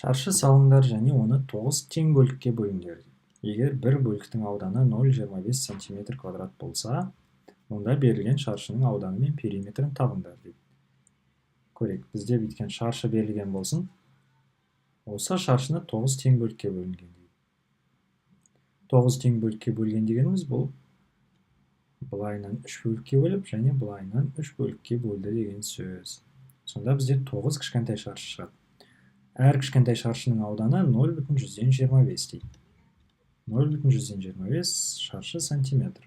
Шаршы салыңдар және оны 9 тең бөлікке бөліңдер. Егер бір бөліктің ауданы 0,25 см квадрат болса, онда берілген шаршының ауданы мен периметрін табыңдар дейді. Көрейік, бізде бүйткен шаршы берілген болсын. Осы шаршыны 9 тең бөлікке бөлінген дейді. 9 тең бөлікке бөлген дегеніміз бұл былайынан 3 бөлікке бөліп, және былайынан 3 бөлікке бөлді деген сөз. Сонда бізде 9 кішкентай шаршы шығады. Әр кішкентай шаршының ауданы 0,125 дейді. 0,125 шаршы сантиметр.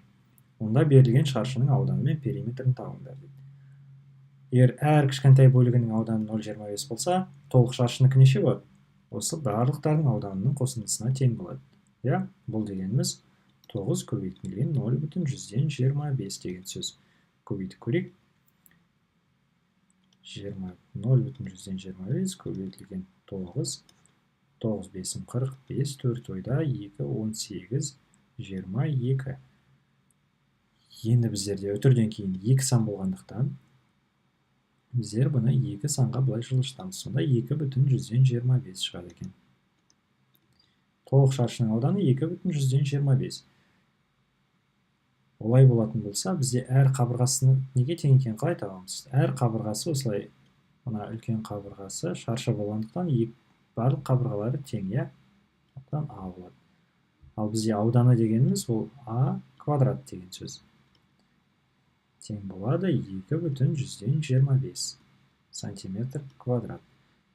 Онда берілген шаршының ауданы мен периметрін табыңдар дейді. Егер әр кішкентай бөлігінің ауданы 0,25 болса, толық шаршынікі неше болады? Осы барлықтардың ауданының қосындысына тең болады. Я, бұл дегеніміз 9 көбейтілген 0,125 деген сөз. Көбейтіп көрейік. 0,125 көбейтілген 9. 9 бесім 45, 4 ойда 2, 18, 22. Енді біздерде өтірден кейін 2 сан болғандықтан, біздер бұны 2 санға былай жылжытамыз. Сонда 2,125 шығады екен. Толық шаршының ауданы 2,125. Олай болатын болса, бізде әр қабырғасыны неге тең екенін қалай табамыз? Әр қабырғасы осылай, мына үлкен қабырғасы шаршы болғандықтан барлық қабырғалары тең, иә? Одан А болады. Ал бізде ауданы дегеніміз ол А квадрат деген сөз. Тең болады 2,125 сантиметр квадрат.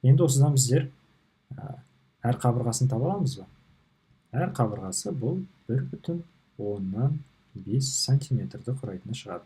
Енді осыдан біздер әр қабырғасын таба аламыз ба? Әр қабырғасы бұл 1,5 сантиметрді құрайтыны шығады.